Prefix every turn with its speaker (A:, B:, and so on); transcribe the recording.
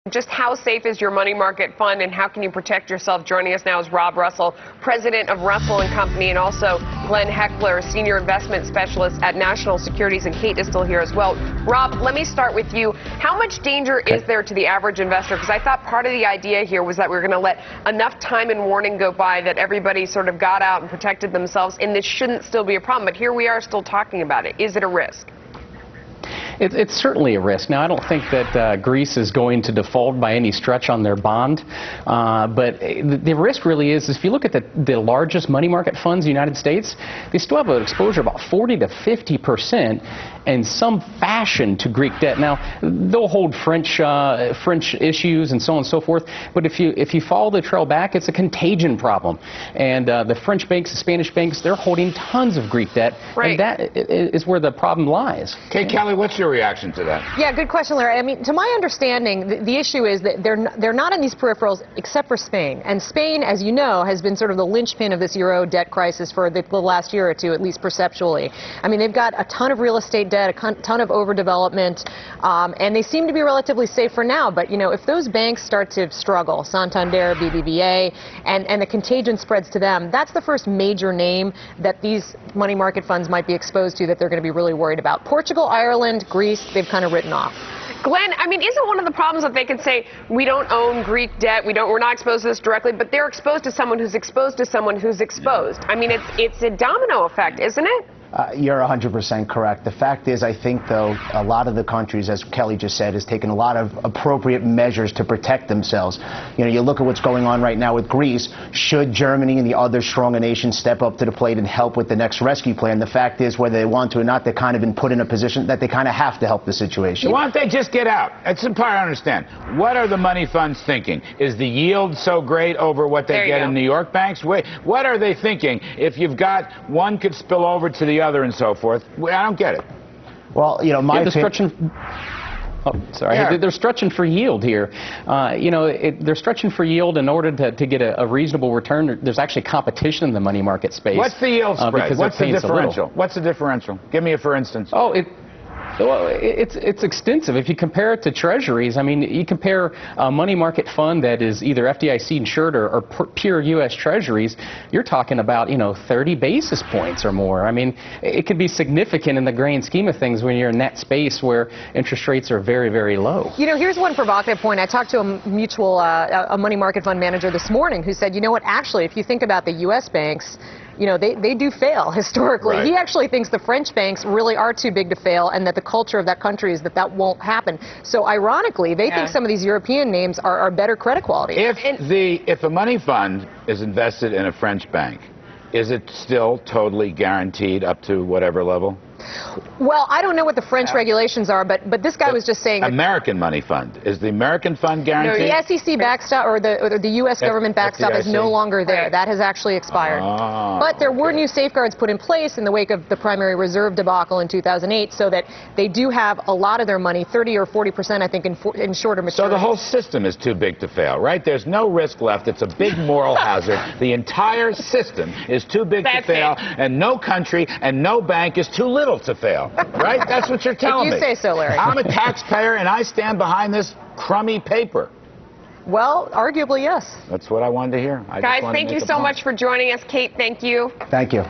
A: Just how safe is your money market fund, and how can you protect yourself? Joining us now is Rob Russell, president of Russell & Company, and also Glenn Heckler, senior investment specialist at National Securities, and Kate is still here as well. Rob, let me start with you. How much danger is there to the average investor? Because I thought part of the idea here was that we were going to let enough time and warning go by that everybody sort of got out and protected themselves, and this shouldn't still be a problem. But here we are still talking about it. Is it a risk?
B: It's certainly a risk. Now, I don't think that Greece is going to default by any stretch on their bond, but the risk really is if you look at the largest money market funds in the United States, they still have an exposure of about 40 to 50% in some fashion to Greek debt. Now, they'll hold French issues and so on and so forth, but if you follow the trail back, it's a contagion problem. And the French banks, the Spanish banks, they're holding tons of Greek debt,
A: right.
B: And that is where the problem lies.
C: Okay, Kelly, what's your reaction to that?
D: Yeah, good question, Larry. I mean, to my understanding, the issue is that they're not in these peripherals except for Spain. And Spain, as you know, has been sort of the linchpin of this euro debt crisis for the last year or two, at least perceptually. I mean, they've got a ton of real estate debt, a ton of overdevelopment, and they seem to be relatively safe for now. But, you know, if those banks start to struggle, Santander, BBVA, and the contagion spreads to them, that's the first major name that these money market funds might be exposed to that they're going to be really worried about. Portugal, Ireland, Greece, they've kind of written off.
A: Glenn, I mean, isn't one of the problems that they could say, we don't own Greek debt, we're not exposed to this directly, but they're exposed to someone who's exposed to someone who's exposed? I mean, it's a domino effect, isn't it?
E: You're 100% correct. The fact is, I think, though, a lot of the countries, as Kelly just said, has taken a lot of appropriate measures to protect themselves. You know, you look at what's going on right now with Greece. Should Germany and the other stronger nations step up to the plate and help with the next rescue plan? The fact is, whether they want to or not, they're kind of been put in a position that they kind of have to help the situation.
C: Why don't they just get out? It's important to understand. What are the money funds thinking? Is the yield so great over what they get in New York banks? Wait, what are they thinking? If you've got one could spill over to the other and so forth, I don't get it.
E: Well, you know, they're
B: stretching for yield here. You know, they're stretching for yield in order to get a reasonable return. There's actually competition in the money market space.
C: What's the yield spread? What's the differential? What's the differential? Give me a for instance.
B: Oh, well, it's extensive. If you compare it to treasuries, I mean, you compare a money market fund that is either FDIC insured or pure U.S. treasuries, you're talking about, you know, 30 basis points or more. I mean, it could be significant in the grand scheme of things when you're in that space where interest rates are very, very low.
D: You know, here's one provocative point. I talked to a money market fund manager this morning who said, you know what, actually, if you think about the U.S. banks, you know, they do fail historically. Right. He actually thinks the French banks really are too big to fail, and that the culture of that country is that won't happen. So ironically, they think some of these European names are better credit quality.
C: If a money fund is invested in a French bank, is it still totally guaranteed up to whatever level?
D: Well, I don't know what the French regulations are, but this guy was just saying...
C: American money fund. Is the American fund guaranteed?
D: No, the SEC backstop, or the U.S. government backstop is no longer there. Right. That has actually expired. But there were new safeguards put in place in the wake of the primary reserve debacle in 2008, so that they do have a lot of their money, 30 or 40%, I think, in shorter maturities.
C: So the whole system is too big to fail, right? There's no risk left. It's a big moral hazard. The entire system is too big to fail, and no country and no bank is too little to fail, right? That's what you're telling me.
D: If you say so, Larry.
C: I'm a taxpayer, and I stand behind this crummy paper.
D: Well, arguably, yes.
C: That's what I wanted to hear.
A: Guys, thank you so much for joining us. Kate, thank you.
E: Thank you.